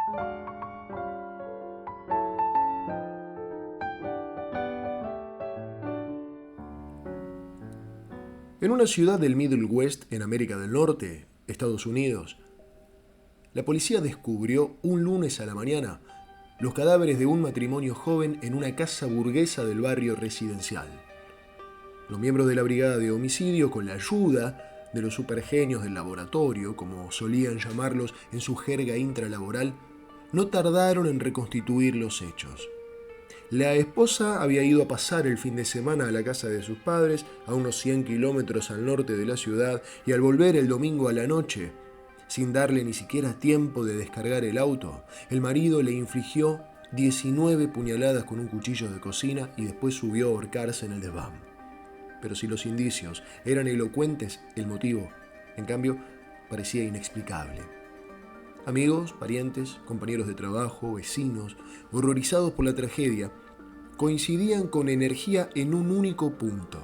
En una ciudad del Middle West, en América del Norte, Estados Unidos, la policía descubrió un lunes a la mañana los cadáveres de un matrimonio joven en una casa burguesa del barrio residencial. Los miembros de la brigada de homicidio, con la ayuda de los supergenios del laboratorio, como solían llamarlos en su jerga intralaboral, no tardaron en reconstituir los hechos. La esposa había ido a pasar el fin de semana a la casa de sus padres, a unos 100 kilómetros al norte de la ciudad, y al volver el domingo a la noche, sin darle ni siquiera tiempo de descargar el auto, el marido le infligió 19 puñaladas con un cuchillo de cocina y después subió a ahorcarse en el desván. Pero si los indicios eran elocuentes, el motivo, en cambio, parecía inexplicable. Amigos, parientes, compañeros de trabajo, vecinos, horrorizados por la tragedia, coincidían con energía en un único punto.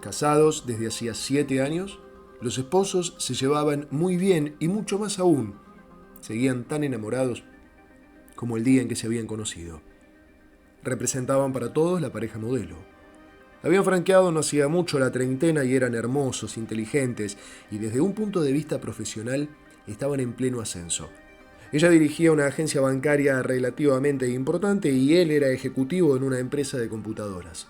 Casados desde hacía 7 años, los esposos se llevaban muy bien y mucho más aún, seguían tan enamorados como el día en que se habían conocido. Representaban para todos la pareja modelo. Habían franqueado no hacía mucho la treintena y eran hermosos, inteligentes y desde un punto de vista profesional estaban en pleno ascenso. Ella dirigía una agencia bancaria relativamente importante y él era ejecutivo en una empresa de computadoras.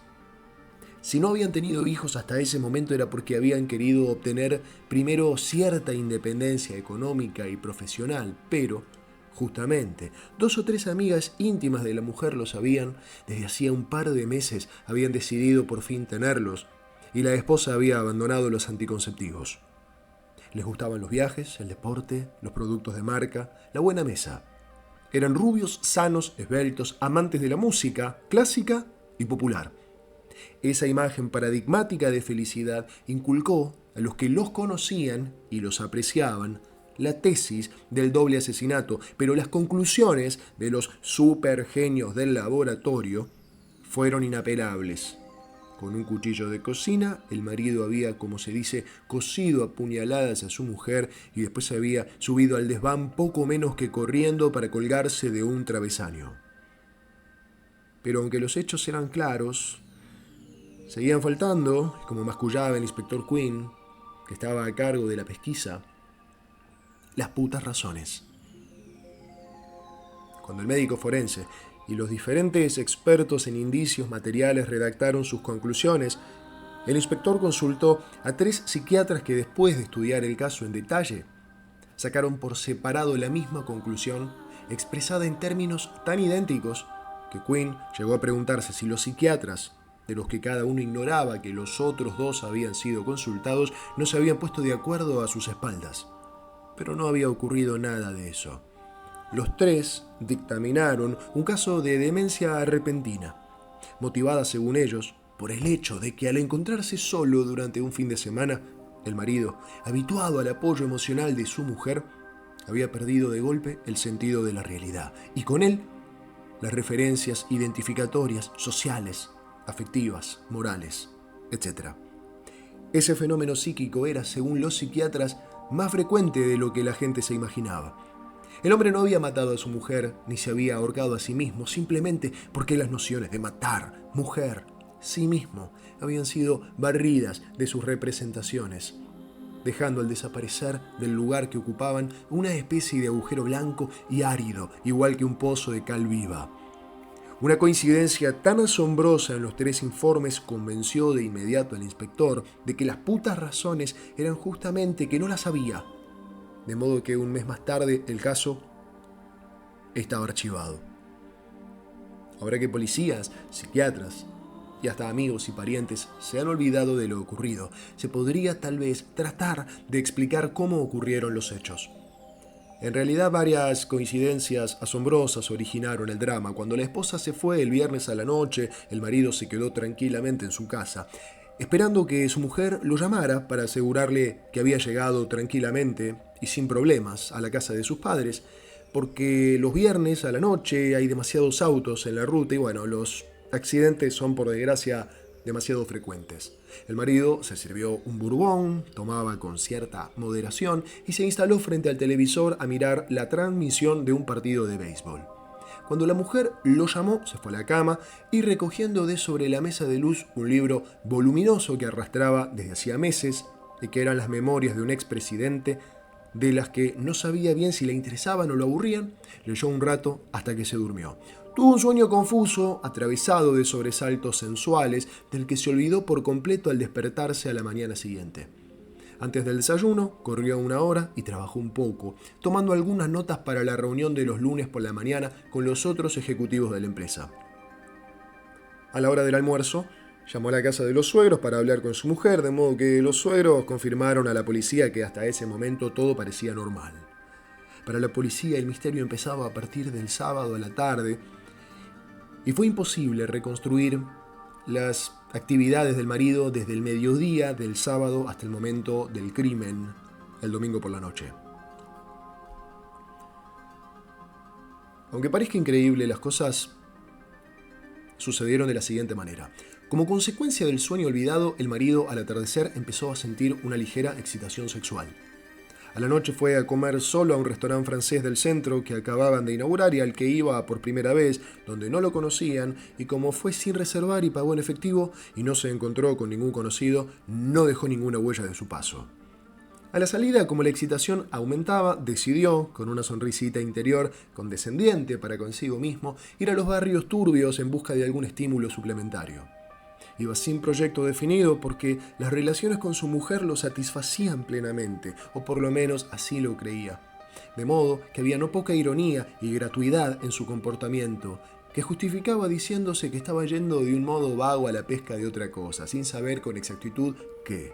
Si no habían tenido hijos hasta ese momento era porque habían querido obtener primero cierta independencia económica y profesional, pero, justamente, 2 o 3 amigas íntimas de la mujer lo sabían, desde hacía un par de meses habían decidido por fin tenerlos, y la esposa había abandonado los anticonceptivos. Les gustaban los viajes, el deporte, los productos de marca, la buena mesa. Eran rubios, sanos, esbeltos, amantes de la música clásica y popular. Esa imagen paradigmática de felicidad inculcó a los que los conocían y los apreciaban la tesis del doble asesinato, pero las conclusiones de los supergenios del laboratorio fueron inapelables. Con un cuchillo de cocina, el marido había, como se dice, cosido a puñaladas a su mujer y después se había subido al desván poco menos que corriendo para colgarse de un travesaño. Pero aunque los hechos eran claros, seguían faltando, como mascullaba el inspector Quinn, que estaba a cargo de la pesquisa, las putas razones. Cuando el médico forense y los diferentes expertos en indicios materiales redactaron sus conclusiones, el inspector consultó a 3 psiquiatras que después de estudiar el caso en detalle, sacaron por separado la misma conclusión expresada en términos tan idénticos que Quinn llegó a preguntarse si los psiquiatras, de los que cada uno ignoraba que los otros 2 habían sido consultados, no se habían puesto de acuerdo a sus espaldas. Pero no había ocurrido nada de eso. Los 3 dictaminaron un caso de demencia repentina, motivada, según ellos, por el hecho de que al encontrarse solo durante un fin de semana, el marido, habituado al apoyo emocional de su mujer, había perdido de golpe el sentido de la realidad, y con él las referencias identificatorias, sociales, afectivas, morales, etc. Ese fenómeno psíquico era, según los psiquiatras, más frecuente de lo que la gente se imaginaba. El hombre no había matado a su mujer, ni se había ahorcado a sí mismo, simplemente porque las nociones de matar, mujer, sí mismo, habían sido barridas de sus representaciones, dejando al desaparecer del lugar que ocupaban una especie de agujero blanco y árido, igual que un pozo de cal viva. Una coincidencia tan asombrosa en los 3 informes convenció de inmediato al inspector de que las putas razones eran justamente que no las había. De modo que un mes más tarde el caso estaba archivado. Ahora que policías, psiquiatras y hasta amigos y parientes se han olvidado de lo ocurrido, se podría tal vez tratar de explicar cómo ocurrieron los hechos. En realidad, varias coincidencias asombrosas originaron el drama. Cuando la esposa se fue el viernes a la noche, el marido se quedó tranquilamente en su casa, esperando que su mujer lo llamara para asegurarle que había llegado tranquilamente y sin problemas a la casa de sus padres, porque los viernes a la noche hay demasiados autos en la ruta y bueno, los accidentes son por desgracia demasiado frecuentes. El marido se sirvió un bourbon, tomaba con cierta moderación y se instaló frente al televisor a mirar la transmisión de un partido de béisbol. Cuando la mujer lo llamó, se fue a la cama y recogiendo de sobre la mesa de luz un libro voluminoso que arrastraba desde hacía meses y que eran las memorias de un expresidente, de las que no sabía bien si le interesaban o lo aburrían, leyó un rato hasta que se durmió. Tuvo un sueño confuso, atravesado de sobresaltos sensuales, del que se olvidó por completo al despertarse a la mañana siguiente. Antes del desayuno, corrió 1 hora y trabajó un poco, tomando algunas notas para la reunión de los lunes por la mañana con los otros ejecutivos de la empresa. A la hora del almuerzo, llamó a la casa de los suegros para hablar con su mujer, de modo que los suegros confirmaron a la policía que hasta ese momento todo parecía normal. Para la policía el misterio empezaba a partir del sábado a la tarde y fue imposible reconstruir las actividades del marido desde el mediodía del sábado hasta el momento del crimen, el domingo por la noche. Aunque parezca increíble, las cosas sucedieron de la siguiente manera. Como consecuencia del sueño olvidado, el marido al atardecer empezó a sentir una ligera excitación sexual. A la noche fue a comer solo a un restaurante francés del centro que acababan de inaugurar y al que iba por primera vez, donde no lo conocían, y como fue sin reservar y pagó en efectivo y no se encontró con ningún conocido, no dejó ninguna huella de su paso. A la salida, como la excitación aumentaba, decidió, con una sonrisita interior condescendiente para consigo mismo, ir a los barrios turbios en busca de algún estímulo suplementario. Iba sin proyecto definido porque las relaciones con su mujer lo satisfacían plenamente, o por lo menos así lo creía. De modo que había no poca ironía y gratuidad en su comportamiento, que justificaba diciéndose que estaba yendo de un modo vago a la pesca de otra cosa, sin saber con exactitud qué.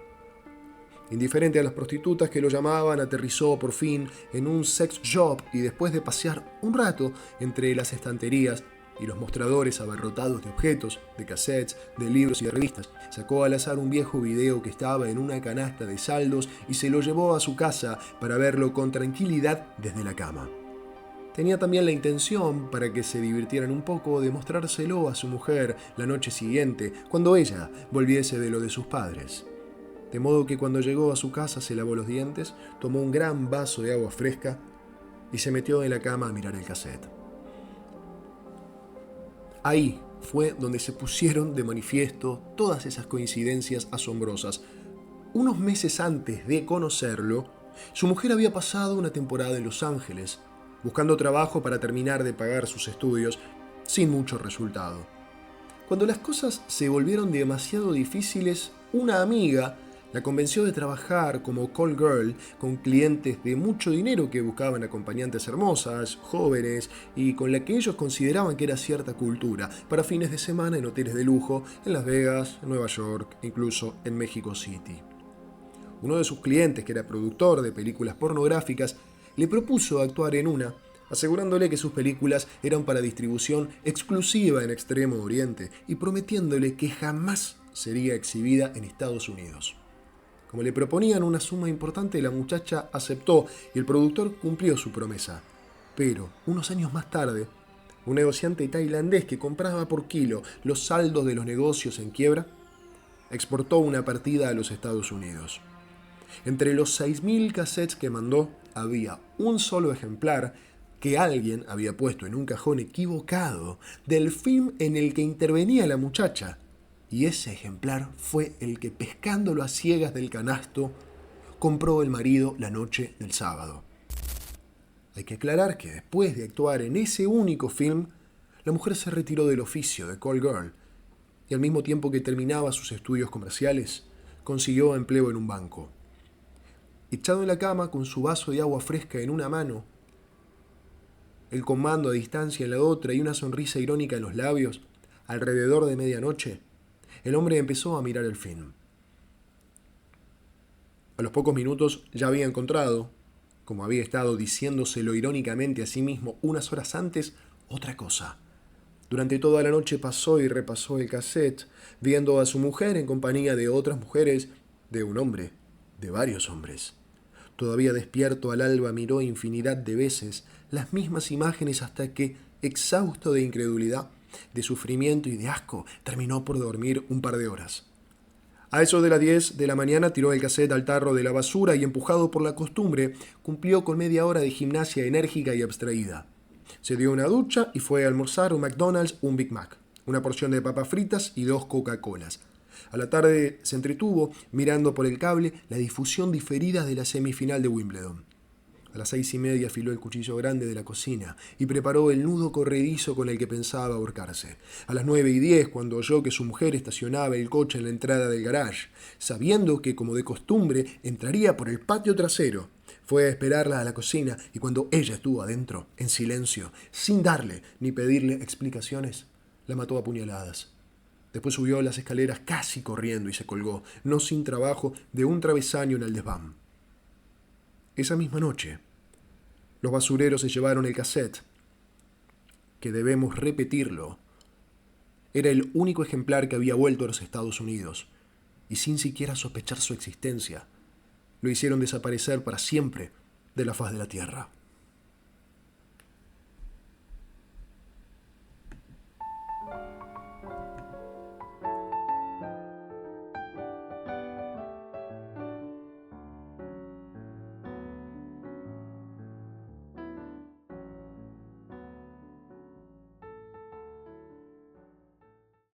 Indiferente a las prostitutas que lo llamaban, aterrizó por fin en un sex shop y después de pasear un rato entre las estanterías y los mostradores abarrotados de objetos, de cassettes, de libros y de revistas, sacó al azar un viejo video que estaba en una canasta de saldos y se lo llevó a su casa para verlo con tranquilidad desde la cama. Tenía también la intención, para que se divirtieran un poco, de mostrárselo a su mujer la noche siguiente, cuando ella volviese de lo de sus padres. De modo que cuando llegó a su casa se lavó los dientes, tomó un gran vaso de agua fresca y se metió en la cama a mirar el cassette. Ahí fue donde se pusieron de manifiesto todas esas coincidencias asombrosas. Unos meses antes de conocerlo, su mujer había pasado una temporada en Los Ángeles, buscando trabajo para terminar de pagar sus estudios, sin mucho resultado. Cuando las cosas se volvieron demasiado difíciles, una amiga la convenció de trabajar como call girl con clientes de mucho dinero que buscaban acompañantes hermosas, jóvenes y con la que ellos consideraban que era cierta cultura, para fines de semana en hoteles de lujo en Las Vegas, en Nueva York, incluso en México City. Uno de sus clientes, que era productor de películas pornográficas, le propuso actuar en una, asegurándole que sus películas eran para distribución exclusiva en Extremo Oriente y prometiéndole que jamás sería exhibida en Estados Unidos. Como le proponían una suma importante, la muchacha aceptó y el productor cumplió su promesa. Pero, unos años más tarde, un negociante tailandés que compraba por kilo los saldos de los negocios en quiebra, exportó una partida a los Estados Unidos. Entre los 6.000 cassettes que mandó, había un solo ejemplar que alguien había puesto en un cajón equivocado del film en el que intervenía la muchacha. Y ese ejemplar fue el que, pescándolo a ciegas del canasto, compró el marido la noche del sábado. Hay que aclarar que después de actuar en ese único film, la mujer se retiró del oficio de call girl y al mismo tiempo que terminaba sus estudios comerciales, consiguió empleo en un banco. Echado en la cama con su vaso de agua fresca en una mano, el comando a distancia en la otra y una sonrisa irónica en los labios, alrededor de medianoche, el hombre empezó a mirar el film. A los pocos minutos ya había encontrado, como había estado diciéndoselo irónicamente a sí mismo unas horas antes, otra cosa. Durante toda la noche pasó y repasó el cassette, viendo a su mujer en compañía de otras mujeres, de un hombre, de varios hombres. Todavía despierto al alba miró infinidad de veces las mismas imágenes hasta que, exhausto de incredulidad, de sufrimiento y de asco, terminó por dormir un par de horas. A eso de las 10 de la mañana tiró el cassette al tarro de la basura y, empujado por la costumbre, cumplió con media hora de gimnasia enérgica y abstraída. Se dio una ducha y fue a almorzar un McDonald's, un Big Mac, una porción de papas fritas y 2 Coca-Colas. A la tarde se entretuvo mirando por el cable la difusión diferida de la semifinal de Wimbledon. A las 6:30 afiló el cuchillo grande de la cocina y preparó el nudo corredizo con el que pensaba ahorcarse. A las 9:10, cuando oyó que su mujer estacionaba el coche en la entrada del garage, sabiendo que, como de costumbre, entraría por el patio trasero, fue a esperarla a la cocina y, cuando ella estuvo adentro, en silencio, sin darle ni pedirle explicaciones, la mató a puñaladas. Después subió las escaleras casi corriendo y se colgó, no sin trabajo, de un travesaño en el desván. Esa misma noche, los basureros se llevaron el cassette, que, debemos repetirlo, era el único ejemplar que había vuelto a los Estados Unidos, y sin siquiera sospechar su existencia, lo hicieron desaparecer para siempre de la faz de la tierra.